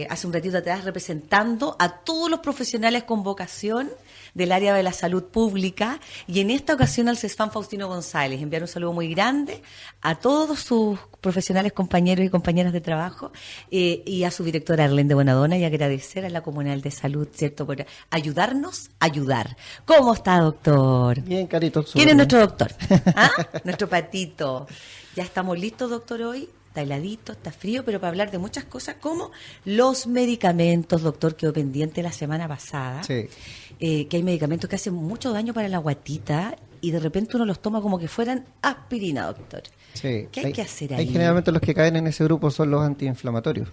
hace un ratito atrás representando a todos los profesionales con vocación del área de la salud pública, y en esta ocasión al CESFAM Faustino González. Enviar un saludo muy grande a todos sus profesionales, compañeros y compañeras de trabajo, y a su directora Arlende Bonadona, y agradecer a la Comunal de Salud, ¿cierto?, por ayudarnos a ayudar. ¿Cómo está, doctor? Bien, Carito. ¿Quién es nuestro doctor? ¿Ah? Nuestro patito. Ya estamos listos, doctor, hoy. Está heladito, está frío, pero para hablar de muchas cosas como los medicamentos, doctor, quedó pendiente la semana pasada. Sí. Que hay medicamentos que hacen mucho daño para la guatita y de repente uno los toma como que fueran aspirina, doctor. Sí. ¿Qué hay que hacer ahí? Hay generalmente los que caen en ese grupo son los antiinflamatorios.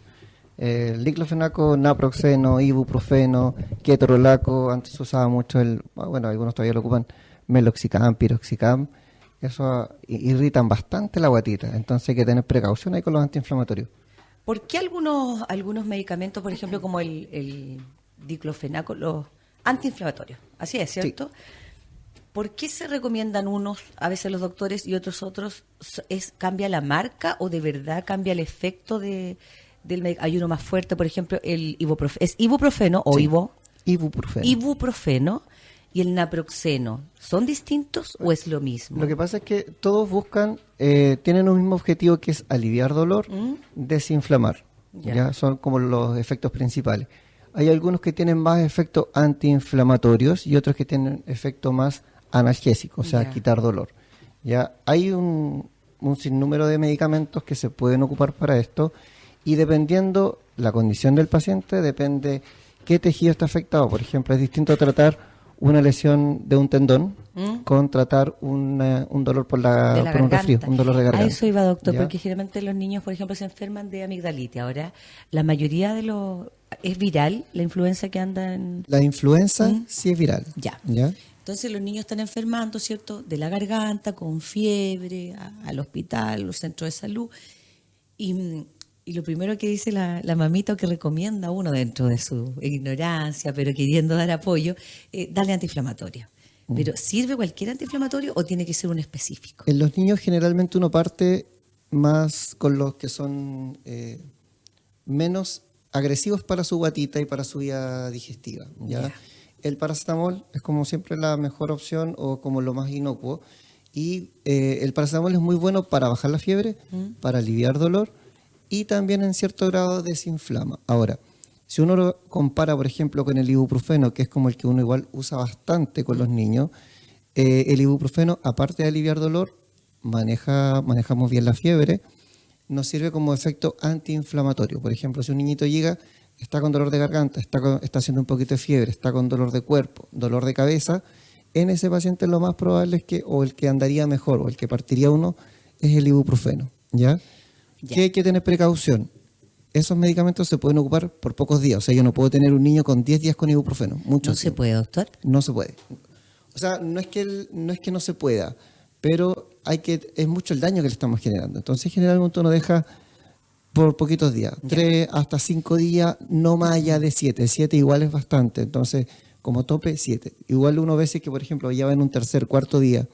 El diclofenaco, naproxeno, ibuprofeno, ketorolaco, antes se usaba mucho bueno, algunos todavía lo ocupan, meloxicam, piroxicam. Eso irritan bastante la guatita, entonces hay que tener precaución ahí con los antiinflamatorios. ¿Por qué algunos medicamentos, por ejemplo, como el diclofenaco, los antiinflamatorios? Así es, ¿cierto? Sí. ¿Por qué se recomiendan unos, a veces los doctores, y otros? ¿Cambia la marca o de verdad cambia el efecto del medicamento? Hay uno más fuerte, por ejemplo, el ibuprofeno. ¿Es ibuprofeno o sí, ibuprofeno? Ibuprofeno. ¿Y el naproxeno son distintos o es lo mismo? Lo que pasa es que todos buscan, tienen un mismo objetivo, que es aliviar dolor, desinflamar. Ya son como los efectos principales. Hay algunos que tienen más efectos antiinflamatorios y otros que tienen efecto más analgésico, o sea, quitar dolor. Ya hay un sinnúmero de medicamentos que se pueden ocupar para esto, y dependiendo la condición del paciente, depende qué tejido está afectado. Por ejemplo, es distinto tratar una lesión de un tendón con tratar un dolor por un resfrío, un dolor de garganta. A eso iba, doctor, ¿ya? Porque generalmente los niños, por ejemplo, se enferman de amigdalitis. Ahora, la mayoría de los... ¿Es viral la influenza que anda en...? La influenza sí es viral. ¿Ya? Entonces los niños están enfermando, ¿cierto?, de la garganta, con fiebre, al hospital, los centros de salud. Y lo primero que dice la mamita, o que recomienda uno dentro de su ignorancia, pero queriendo dar apoyo, darle antiinflamatorio. Pero ¿sirve cualquier antiinflamatorio o tiene que ser un específico? En los niños generalmente uno parte más con los que son menos agresivos para su guatita y para su vía digestiva. ¿Ya? El paracetamol es como siempre la mejor opción, o como lo más inocuo. Y el paracetamol es muy bueno para bajar la fiebre, para aliviar dolor, y también en cierto grado desinflama. Ahora, si uno lo compara, por ejemplo, con el ibuprofeno, que es como el que uno igual usa bastante con los niños, el ibuprofeno, aparte de aliviar dolor, manejamos bien la fiebre, nos sirve como efecto antiinflamatorio. Por ejemplo, si un niñito llega, está con dolor de garganta, está haciendo un poquito de fiebre, está con dolor de cuerpo, dolor de cabeza, en ese paciente lo más probable es que, o el que andaría mejor, o el que partiría uno, es el ibuprofeno, ¿ya? Que hay que tener precaución. Esos medicamentos se pueden ocupar por pocos días. O sea, yo no puedo tener un niño con 10 días con ibuprofeno. ¿No se puede, doctor? No se puede. O sea, no es que no se pueda, pero es mucho el daño que le estamos generando. Entonces, generalmente uno deja por poquitos días. 3 hasta 5 días, no más allá de 7. 7 igual es bastante. Entonces, como tope, 7. Igual uno a veces que, por ejemplo, ya va en un tercer, cuarto día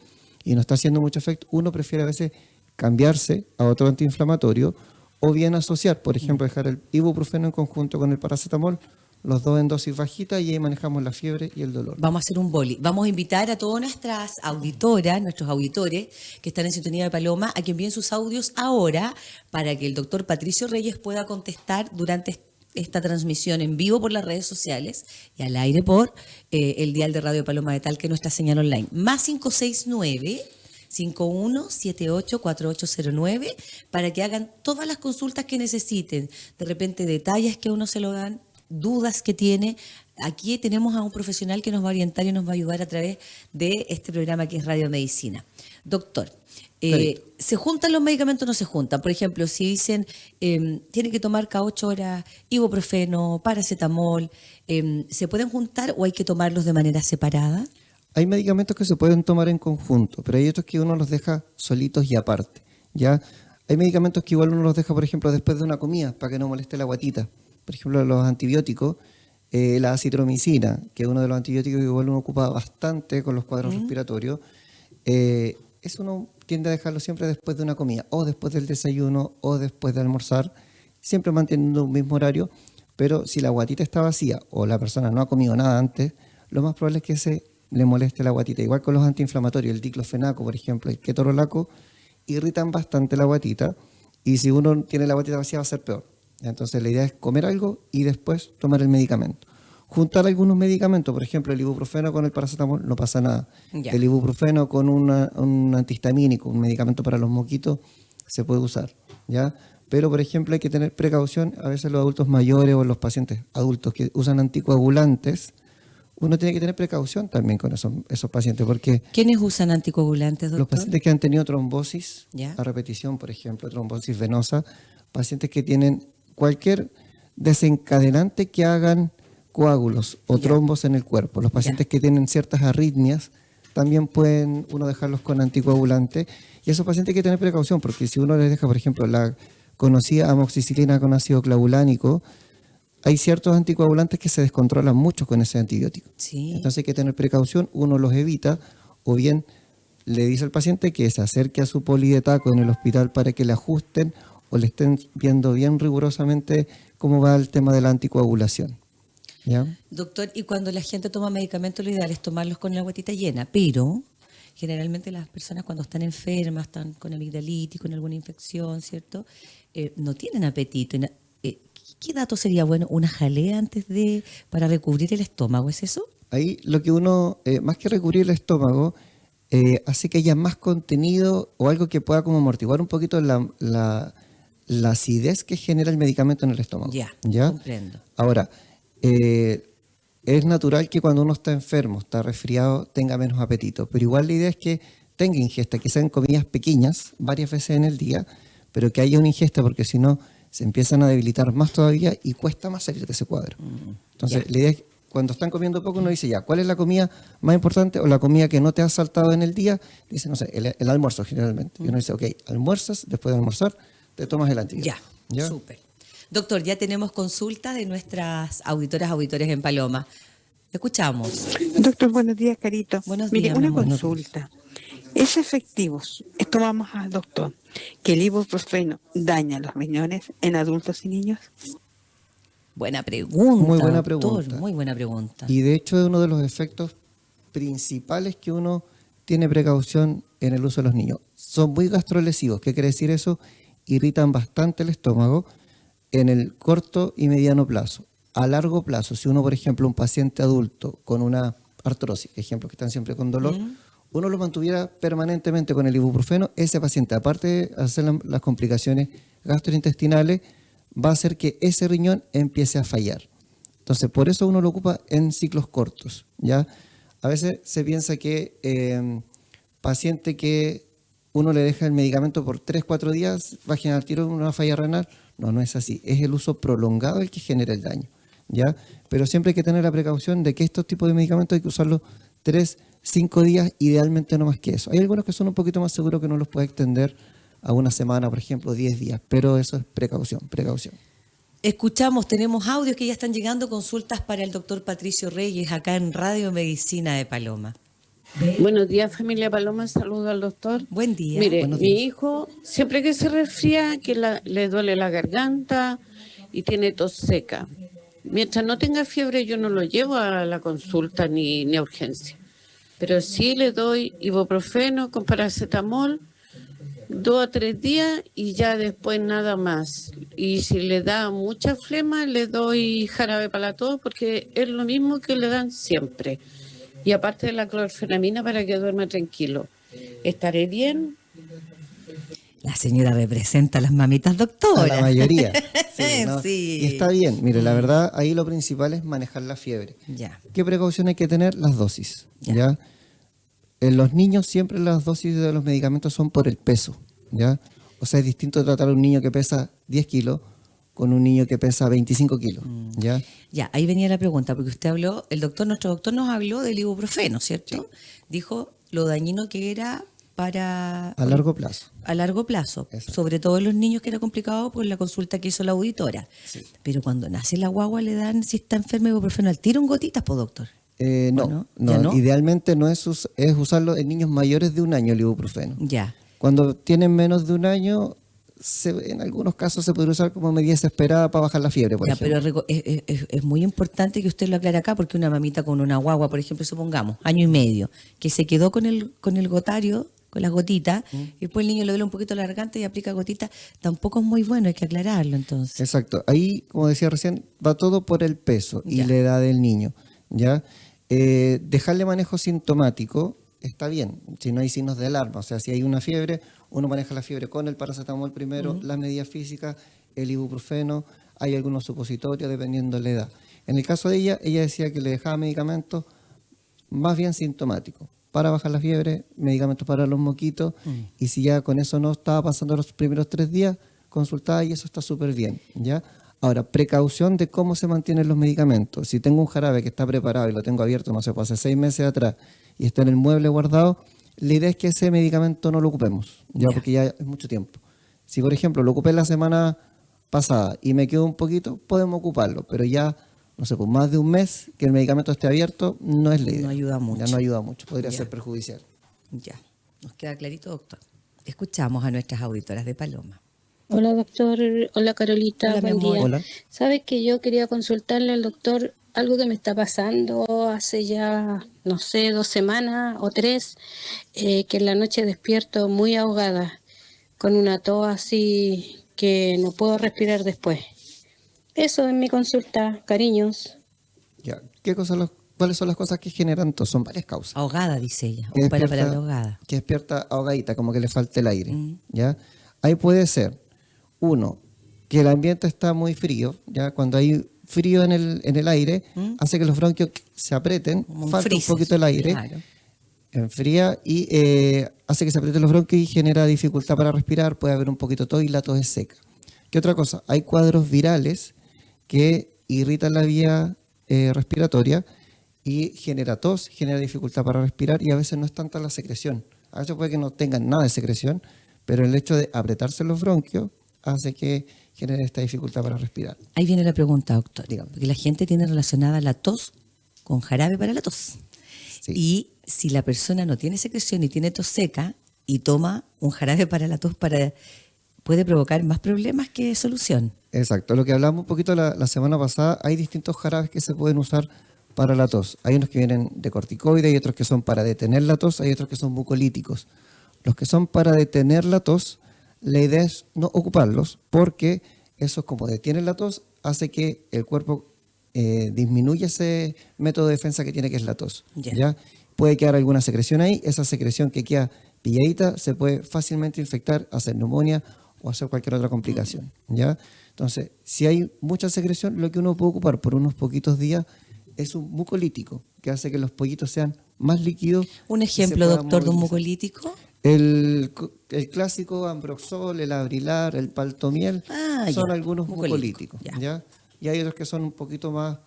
y no está haciendo mucho efecto, uno prefiere a veces cambiarse a otro antiinflamatorio, o bien asociar, por ejemplo, dejar el ibuprofeno en conjunto con el paracetamol, los dos en dosis bajita, y ahí manejamos la fiebre y el dolor. Vamos a hacer un boli. Vamos a invitar a todas nuestras auditoras, nuestros auditores que están en sintonía de Paloma, a que envíen sus audios ahora para que el doctor Patricio Reyes pueda contestar durante esta transmisión en vivo por las redes sociales y al aire por el dial de Radio Paloma de Talca, nuestra señal online. Más 569-5178-4809 para que hagan todas las consultas que necesiten. De repente detalles que a uno se lo dan, dudas que tiene. Aquí tenemos a un profesional que nos va a orientar y nos va a ayudar a través de este programa que es Radio Medicina. Doctor, ¿se juntan los medicamentos o no se juntan? Por ejemplo, si dicen tiene que tomar cada 8 horas ibuprofeno, paracetamol, ¿se pueden juntar o hay que tomarlos de manera separada? Hay medicamentos que se pueden tomar en conjunto, pero hay otros que uno los deja solitos y aparte, ¿ya? Hay medicamentos que igual uno los deja, por ejemplo, después de una comida, para que no moleste la guatita. Por ejemplo, los antibióticos, la acitromicina, que es uno de los antibióticos que igual uno ocupa bastante con los cuadros respiratorios, eso uno tiende a dejarlo siempre después de una comida, o después del desayuno, o después de almorzar, siempre manteniendo un mismo horario, Pero si la guatita está vacía o la persona no ha comido nada antes, lo más probable es que se le moleste la guatita. Igual con los antiinflamatorios, el diclofenaco, por ejemplo, el ketorolaco, irritan bastante la guatita y si uno tiene la guatita vacía va a ser peor. Entonces la idea es comer algo y después tomar el medicamento. Juntar algunos medicamentos, por ejemplo el ibuprofeno con el paracetamol, no pasa nada. Ya. El ibuprofeno con un antihistamínico, un medicamento para los moquitos, se puede usar, ¿ya? Pero, por ejemplo, hay que tener precaución, a veces los adultos mayores o los pacientes adultos que usan anticoagulantes, uno tiene que tener precaución también con esos pacientes, porque ¿Quiénes usan anticoagulantes, los doctor? pacientes que han tenido trombosis Ya. a repetición, por ejemplo, trombosis venosa, pacientes que tienen cualquier desencadenante que hagan coágulos o Ya. trombos en el cuerpo. Los pacientes que tienen ciertas arritmias también pueden uno dejarlos con anticoagulante. Y esos pacientes hay que tener precaución, porque si uno les deja, por ejemplo, la conocida amoxicilina con ácido clavulánico, hay ciertos anticoagulantes que se descontrolan mucho con ese antibiótico. Sí. Entonces hay que tener precaución, uno los evita o bien le dice al paciente que se acerque a su polidetaco en el hospital para que le ajusten o le estén viendo bien rigurosamente cómo va el tema de la anticoagulación. ¿Ya? Doctor, y cuando la gente toma medicamentos, lo ideal es tomarlos con la guatita llena, pero generalmente las personas cuando están enfermas, están con amigdalitis, con alguna infección, ¿cierto? No tienen apetito. ¿Qué dato sería bueno? ¿Una jalea antes de, para recubrir el estómago? ¿Es eso? Ahí lo que uno, más que recubrir el estómago, hace que haya más contenido o algo que pueda como amortiguar un poquito la acidez que genera el medicamento en el estómago. Ya, comprendo. Ahora, es natural que cuando uno está enfermo, está resfriado, tenga menos apetito, pero igual la idea es que tenga ingesta, que sean comidas pequeñas, varias veces en el día, pero que haya una ingesta, porque si no, se empiezan a debilitar más todavía y cuesta más salir de ese cuadro. Entonces, la idea es que cuando están comiendo poco, uno dice ya, ¿cuál es la comida más importante o la comida que no te has saltado en el día? Dice, no sé, el almuerzo generalmente. Y uno dice, ok, almuerzas, después de almorzar, te tomas el antibiótico. Ya, súper. Doctor, ya tenemos consulta de nuestras auditores en Paloma. Escuchamos. Doctor, buenos días, Carito. Buenos Mire, días, mi una amor. consulta. ¿Es efectivo? Esto vamos al doctor. ¿Que el ibuprofeno daña los riñones en adultos y niños? Buena pregunta, Muy buena doctor, pregunta. muy buena pregunta. Y de hecho es uno de los efectos principales que uno tiene precaución en el uso de los niños. Son muy gastrolesivos. ¿Qué quiere decir eso? Irritan bastante el estómago en el corto y mediano plazo. A largo plazo, si uno, por ejemplo, un paciente adulto con una artrosis, ejemplo que están siempre con dolor, uno lo mantuviera permanentemente con el ibuprofeno, ese paciente, aparte de hacer las complicaciones gastrointestinales, va a hacer que ese riñón empiece a fallar. Entonces, por eso uno lo ocupa en ciclos cortos, ¿ya? A veces se piensa que paciente que uno le deja el medicamento por 3-4 días va a generar tiro una falla renal. No, no es así. Es el uso prolongado el que genera el daño, ¿ya? Pero siempre hay que tener la precaución de que estos tipos de medicamentos hay que usarlos 3-5 días, idealmente no más que eso. Hay algunos que son un poquito más seguros que uno los puede extender a una semana, por ejemplo, 10 días, pero eso es precaución. Escuchamos, tenemos audios que ya están llegando, consultas para el doctor Patricio Reyes, acá en Radio Medicina de Paloma. Buenos días, familia Paloma. Saludo al doctor. Buen día. Mire, Buenos mi días. hijo, siempre que se resfría, que le duele la garganta y tiene tos seca. Mientras no tenga fiebre, yo no lo llevo a la consulta ni a urgencia. Pero sí le doy ibuprofeno con paracetamol 2 a 3 días y ya después nada más. Y si le da mucha flema, le doy jarabe para la tos porque es lo mismo que le dan siempre. Y aparte de la clorfenamina para que duerma tranquilo. ¿Estaré bien? La señora representa a las mamitas doctoras. A la mayoría. Sí, ¿no? Sí. Y está bien. Mire, la verdad, ahí lo principal es manejar la fiebre. Ya. ¿Qué precaución hay que tener? Las dosis. Ya. ¿Ya? En los niños siempre las dosis de los medicamentos son por el peso. ¿Ya? O sea, es distinto tratar a un niño que pesa 10 kilos con un niño que pesa 25 kilos. ¿Ya? Ya, ahí venía la pregunta, porque usted habló, nuestro doctor nos habló del ibuprofeno, ¿cierto? Dijo lo dañino que era para... A largo plazo. A largo plazo, Exacto. sobre todo en los niños, que era complicado por la consulta que hizo la auditora. Sí. Pero cuando nace la guagua le dan, si está enferma, ibuprofeno al tiro en gotitas, pues doctor. No, ¿ya no? idealmente no es usarlo en niños mayores de 1 año el ibuprofeno. Ya. Cuando tienen menos de 1 año, en algunos casos se puede usar como medida desesperada para bajar la fiebre, por Ya, ejemplo. pero es muy importante que usted lo aclare acá, porque una mamita con una guagua, por ejemplo, supongamos, 1 año y medio, que se quedó con el gotario, con las gotitas, y después el niño le duele un poquito la garganta y aplica gotitas, tampoco es muy bueno, hay que aclararlo entonces. Exacto. Ahí, como decía recién, va todo por el peso y Ya. la edad del niño, ¿ya? Dejarle manejo sintomático está bien, si no hay signos de alarma. O sea, si hay una fiebre, uno maneja la fiebre con el paracetamol primero, las medidas físicas, el ibuprofeno, hay algunos supositorios dependiendo de la edad. En el caso de ella decía que le dejaba medicamentos más bien sintomáticos para bajar la fiebre, medicamentos para los moquitos, y si ya con eso no estaba pasando los primeros 3 días, consultaba y eso está súper bien, ¿ya? Ahora, precaución de cómo se mantienen los medicamentos. Si tengo un jarabe que está preparado y lo tengo abierto, no sé, pues hace 6 meses atrás, y está en el mueble guardado, la idea es que ese medicamento no lo ocupemos, ya, Ya. porque ya es mucho tiempo. Si, por ejemplo, lo ocupé la semana pasada y me quedo un poquito, podemos ocuparlo, pero ya, no sé, pues más de un mes que el medicamento esté abierto, no es la idea. No ayuda mucho. Ya no ayuda mucho, podría Ya. ser perjudicial. Ya, nos queda clarito, doctor. Escuchamos a nuestras auditoras de Paloma. Hola doctor, hola Carolita, Hola, mi buen amor. día. Hola. Sabes que yo quería consultarle al doctor algo que me está pasando hace ya, no sé, 2 semanas o 3, que en la noche despierto muy ahogada, con una tos así que no puedo respirar después. Eso es mi consulta, cariños. Ya. ¿Cuáles son las cosas que generan tos? Son varias causas. Ahogada, dice ella. Que Ocupa la despierta- palabra ahogada. Que despierta ahogadita, como que le falta el aire. ¿Ya? Ahí puede ser, uno, que el ambiente está muy frío, ¿ya? Cuando hay frío en el aire, hace que los bronquios se aprieten, Como un falta un freezer, poquito el aire, claro. enfría y hace que se aprieten los bronquios y genera dificultad para respirar, puede haber un poquito de tos y la tos es seca. ¿Qué otra cosa? Hay cuadros virales que irritan la vía respiratoria y genera tos, genera dificultad para respirar y a veces no es tanta la secreción. A veces puede que no tengan nada de secreción, pero el hecho de apretarse los bronquios hace que genere esta dificultad para respirar. Ahí viene la pregunta, doctor. Dígame. Porque la gente tiene relacionada la tos con jarabe para la tos. Sí. Y si la persona no tiene secreción y tiene tos seca y toma un jarabe para la tos, puede provocar más problemas que solución. Exacto, lo que hablamos un poquito la semana pasada, hay distintos jarabes que se pueden usar para la tos. Hay unos que vienen de corticoides, hay otros que son para detener la tos, hay otros que son mucolíticos. Los que son para detener la tos, la idea es no ocuparlos porque eso, como detienen la tos, hace que el cuerpo disminuya ese método de defensa que tiene, que es la tos. Ya. ¿Ya? Puede quedar alguna secreción ahí, esa secreción que queda pilladita se puede fácilmente infectar, hacer neumonía o hacer cualquier otra complicación. ¿Ya? Entonces, si hay mucha secreción, lo que uno puede ocupar por unos poquitos días es un mucolítico, que hace que los pollitos sean más líquidos. Un y se ejemplo, puedan doctor, de un movilizar. mucolítico. El clásico Ambroxol, el Abrilar, el Paltomiel, son ya, algunos mucolítico, mucolíticos. ya. ¿Ya? Y hay otros que son un poquito más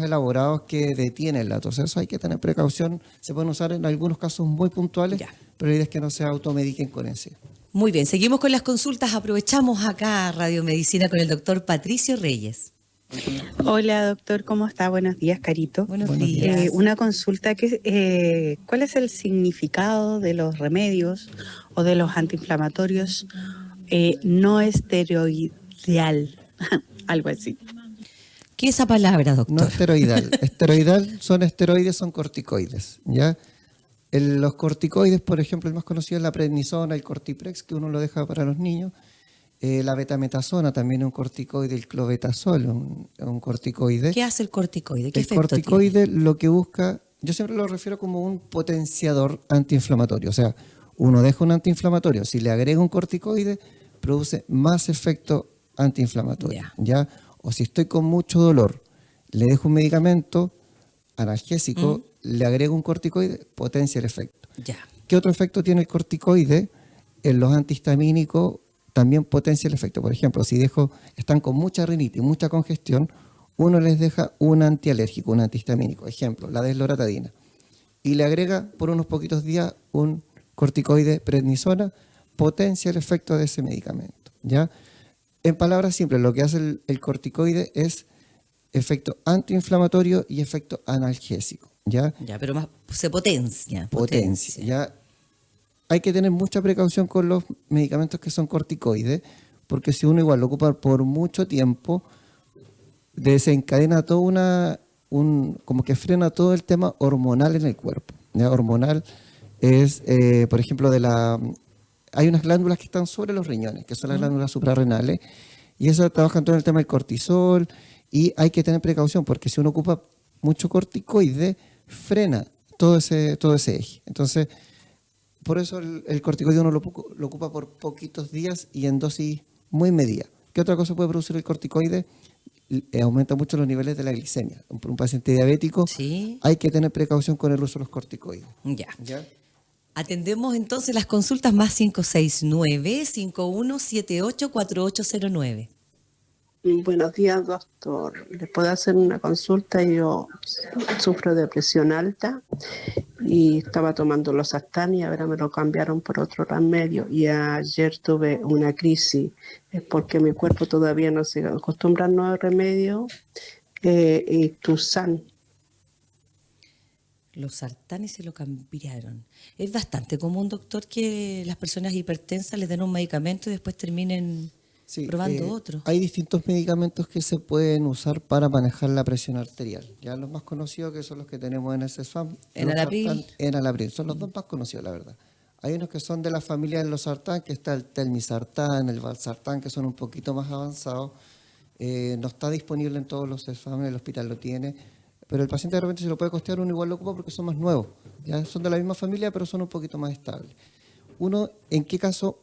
elaborados que detienen la tos. Eso hay que tener precaución. Se pueden usar en algunos casos muy puntuales, Ya. pero la idea es que no se automediquen con ese. Muy bien, seguimos con las consultas. Aprovechamos acá Radio Medicina con el doctor Patricio Reyes. Hola doctor, ¿cómo está? Buenos días, Carito. Buenos Buenos días. Una consulta que ¿cuál es el significado de los remedios o de los antiinflamatorios no esteroidal? Algo así. ¿Qué es esa palabra, doctor? No esteroidal. Esteroidal son esteroides, son corticoides. ¿Ya? Los corticoides, por ejemplo, el más conocido es la prednisona, el cortiprex, que uno lo deja para los niños. La betametasona también es un corticoide, el clobetasol un corticoide. ¿Qué hace el corticoide? ¿Qué El efecto corticoide lo que busca, yo siempre lo refiero como un potenciador antiinflamatorio. O sea, uno deja un antiinflamatorio, si le agrega un corticoide, produce más efecto antiinflamatorio. ¿Ya? O si estoy con mucho dolor, le dejo un medicamento analgésico, le agrego un corticoide, potencia el efecto. tiene? Ya. ¿Qué otro efecto tiene el corticoide? En los antihistamínicos también potencia el efecto. Por ejemplo, si están con mucha rinitis, mucha congestión, uno les deja un antialérgico, un antihistamínico. Ejemplo, la desloratadina. Y le agrega por unos poquitos días un corticoide prednisona, potencia el efecto de ese medicamento. ¿Ya? En palabras simples, lo que hace el corticoide es efecto antiinflamatorio y efecto analgésico. ¿Ya? Ya, pero más se potencia. Potencia. ¿Ya? Hay que tener mucha precaución con los medicamentos que son corticoides porque si uno igual lo ocupa por mucho tiempo, desencadena toda como que frena todo el tema hormonal en el cuerpo. ¿Ya? Hormonal es, por ejemplo, hay unas glándulas que están sobre los riñones, que son las glándulas suprarrenales, y esas trabajan todo en el tema del cortisol, y hay que tener precaución, porque si uno ocupa mucho corticoide, frena todo ese eje. Entonces, por eso el corticoide uno lo ocupa por poquitos días y en dosis muy medida. ¿Qué otra cosa puede producir el corticoide? Aumenta mucho los niveles de la glicemia. Un paciente diabético Sí. hay que tener precaución con el uso de los corticoides. Ya. ¿Ya? Atendemos entonces las consultas más 569-5178-4809. Buenos días, doctor. ¿Le puedo hacer una consulta? Yo sufro de presión alta y estaba tomando losartán y ahora me lo cambiaron por otro remedio. Y ayer tuve una crisis. Es porque mi cuerpo todavía no se acostumbra al nuevo remedio, Tuzan. Los sartanes se lo cambiaron. Es bastante común, doctor, que las personas hipertensas les den un medicamento y después terminen Sí, probando otro. hay distintos medicamentos que se pueden usar para manejar la presión arterial. Ya los más conocidos que son los que tenemos en el CESFAM. Enalapril. Enalapril, son los dos más conocidos, la verdad. Hay unos que son de la familia de los sartán, que está el telmisartán, el valsartán, que son un poquito más avanzados. No está disponible en todos los CESFAM, el hospital lo tiene, pero el paciente de repente se lo puede costear, uno igual lo ocupa porque son más nuevos. Ya son de la misma familia, pero son un poquito más estables. Uno, ¿en qué caso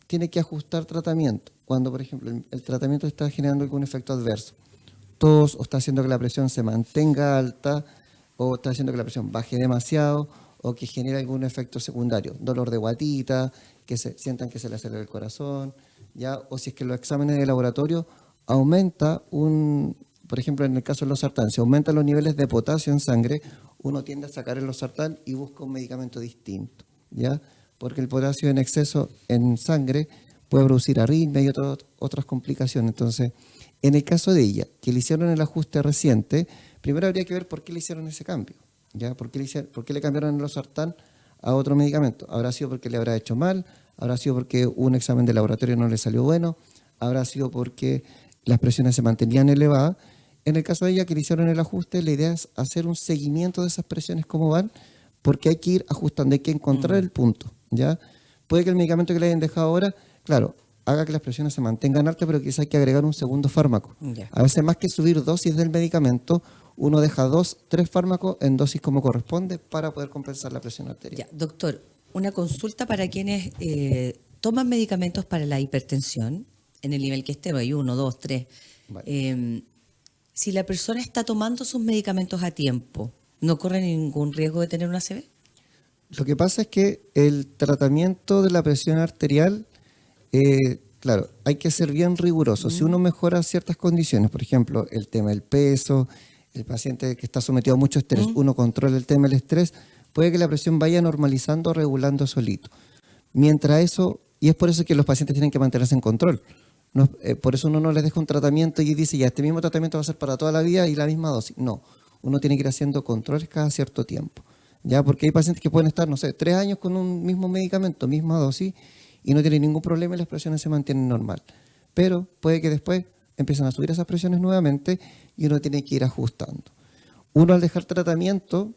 tiene que ajustar tratamiento? Cuando, por ejemplo, el tratamiento está generando algún efecto adverso. Tos, o está haciendo que la presión se mantenga alta, o está haciendo que la presión baje demasiado, o que genere algún efecto secundario. Dolor de guatita, que sientan que se le acelera el corazón, ¿ya? O si es que los exámenes de laboratorio aumenta por ejemplo, en el caso de los losartán, si aumentan los niveles de potasio en sangre, uno tiende a sacar el losartán y busca un medicamento distinto, ¿ya? Porque el potasio en exceso en sangre puede producir arritmia y otras complicaciones. Entonces, en el caso de ella, que le hicieron el ajuste reciente, primero habría que ver por qué le hicieron ese cambio, ¿ya? ¿Por qué le cambiaron el losartán a otro medicamento? ¿Habrá sido porque le habrá hecho mal? ¿Habrá sido porque un examen de laboratorio no le salió bueno? ¿Habrá sido porque las presiones se mantenían elevadas? En el caso de ella, que le hicieron el ajuste, la idea es hacer un seguimiento de esas presiones, cómo van, porque hay que ir ajustando, hay que encontrar el punto, ¿ya? Puede que el medicamento que le hayan dejado ahora, claro, haga que las presiones se mantengan altas, pero quizás hay que agregar un segundo fármaco. Ya. A veces, más que subir dosis del medicamento, uno deja 2, 3 fármacos en dosis como corresponde para poder compensar la presión arterial. Ya, doctor, una consulta para quienes toman medicamentos para la hipertensión, en el nivel que estemos, hay 1, 2, 3. Vale. Si la persona está tomando sus medicamentos a tiempo, ¿no corre ningún riesgo de tener una ACV? Lo que pasa es que el tratamiento de la presión arterial, claro, hay que ser bien riguroso. Si uno mejora ciertas condiciones, por ejemplo, el tema del peso, el paciente que está sometido a mucho estrés, uno controla el tema del estrés, puede que la presión vaya normalizando, regulando solito. Mientras eso, y es por eso que los pacientes tienen que mantenerse en control. No, por eso uno no les deja un tratamiento y dice, ya, este mismo tratamiento va a ser para toda la vida y la misma dosis. No, uno tiene que ir haciendo controles cada cierto tiempo. Ya, porque hay pacientes que pueden estar, no sé, 3 años con un mismo medicamento, misma dosis, y no tienen ningún problema y las presiones se mantienen normal. Pero puede que después empiecen a subir esas presiones nuevamente y uno tiene que ir ajustando. Uno, al dejar tratamiento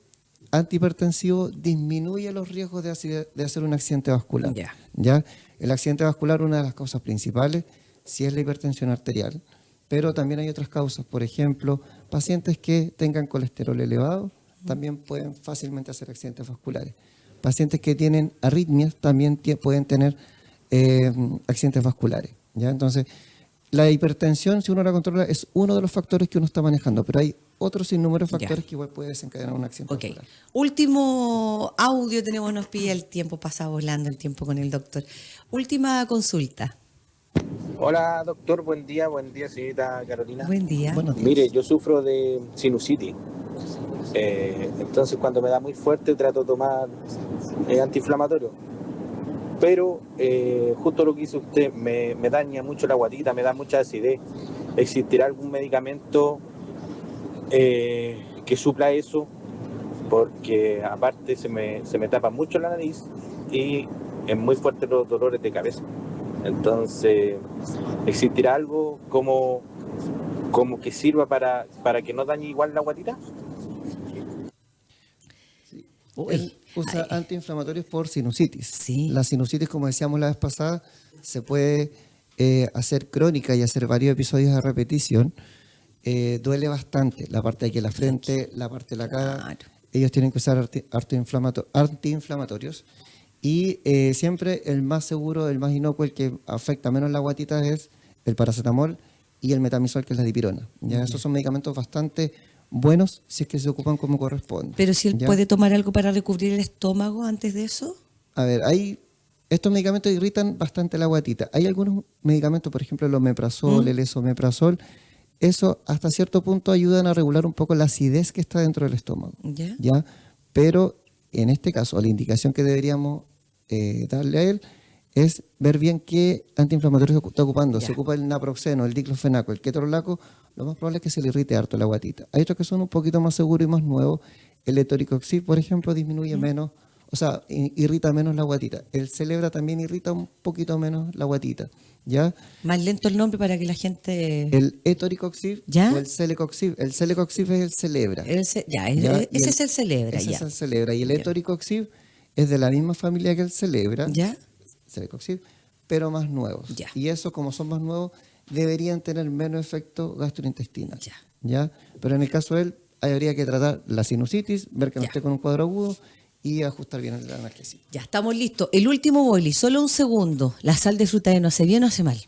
antihipertensivo, disminuye los riesgos de hacer un accidente vascular. ¿Ya? El accidente vascular, una de las causas principales, sí es la hipertensión arterial, pero también hay otras causas. Por ejemplo, pacientes que tengan colesterol elevado también pueden fácilmente hacer accidentes vasculares. Pacientes que tienen arritmias también pueden tener accidentes vasculares, ¿ya? Entonces, la hipertensión, si uno la controla, es uno de los factores que uno está manejando, pero hay otros sinnúmeros factores que igual puede desencadenar un accidente vascular. Último audio tenemos, nos pilla el tiempo, pasa volando el tiempo con el doctor. Última consulta. Hola doctor, buen día señorita Carolina. Buen día. Buenos días. Mire, yo sufro de sinusitis, entonces cuando me da muy fuerte trato de tomar antiinflamatorio, pero justo lo que hizo usted me daña mucho la guatita, me da mucha acidez. ¿Existirá algún medicamento que supla eso? Porque aparte se me tapa mucho la nariz y es muy fuerte los dolores de cabeza. Entonces, ¿existirá algo como que sirva para que no dañe igual la guatita? Uy, Él usa antiinflamatorios por sinusitis. Sí. La sinusitis, como decíamos la vez pasada, se puede hacer crónica y hacer varios episodios a repetición. Duele bastante la parte de aquí de la frente, la parte de la cara. Claro. Ellos tienen que usar antiinflamatorios. Y siempre el más seguro, el más inocuo, el que afecta menos la guatita es el paracetamol y el metamizol, que es la dipirona. ¿Ya? Esos son medicamentos bastante buenos si es que se ocupan como corresponde. Pero si él ¿ya? puede tomar algo para recubrir el estómago antes de eso. A ver, estos medicamentos irritan bastante la guatita. Hay algunos medicamentos, por ejemplo, el omeprazol, el esomeprazol, eso hasta cierto punto ayudan a regular un poco la acidez que está dentro del estómago. ¿Ya? Pero en este caso, la indicación que deberíamos darle a él es ver bien qué antiinflamatorio está ocupando. Ya. Si ocupa el naproxeno, el diclofenaco, el ketorolaco, lo más probable es que se le irrite harto la guatita. Hay otros que son un poquito más seguros y más nuevos. El etoricoxib, por ejemplo, disminuye menos, o sea, irrita menos la guatita. El Celebra también irrita un poquito menos la guatita, ¿ya? Más lento el nombre para que la gente... El etoricoxib ¿Ya? o el celecoxib. El celecoxib es el Celebra. ese ¿ya? es Y el celebra, ese ya. es el Celebra. Y el Ya. etoricoxib es de la misma familia que el Celebra. ¿Ya? Celecoxib, pero más nuevos. Ya. Y eso, como son más nuevos, deberían tener menos efecto gastrointestinal. ¿Ya? Pero en el caso de él, habría que tratar la sinusitis, ver que no Ya. esté con un cuadro agudo y ajustar bien el analgésico. Ya estamos listos. El último boli, solo un segundo. ¿La sal de frutadeno hace bien o hace mal?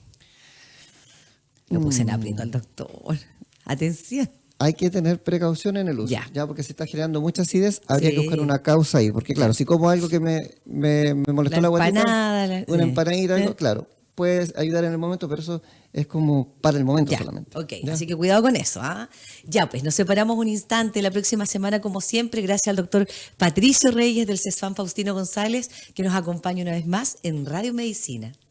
Lo puse en aprieto al doctor. Atención. Hay que tener precaución en el uso, Ya. porque se está generando mucha acidez, habría Sí. que buscar una causa ahí, porque claro, si como algo que me molestó La la guatita, empanada, una empanadita, algo, ¿eh? claro, puedes ayudar en el momento, pero eso es como para el momento Ya, solamente. ok, ¿ya? así que cuidado con eso. ¿Ah? Ya, pues nos separamos un instante la próxima semana, como siempre, gracias al doctor Patricio Reyes del CESFAM Faustino González, que nos acompaña una vez más en Radio Medicina.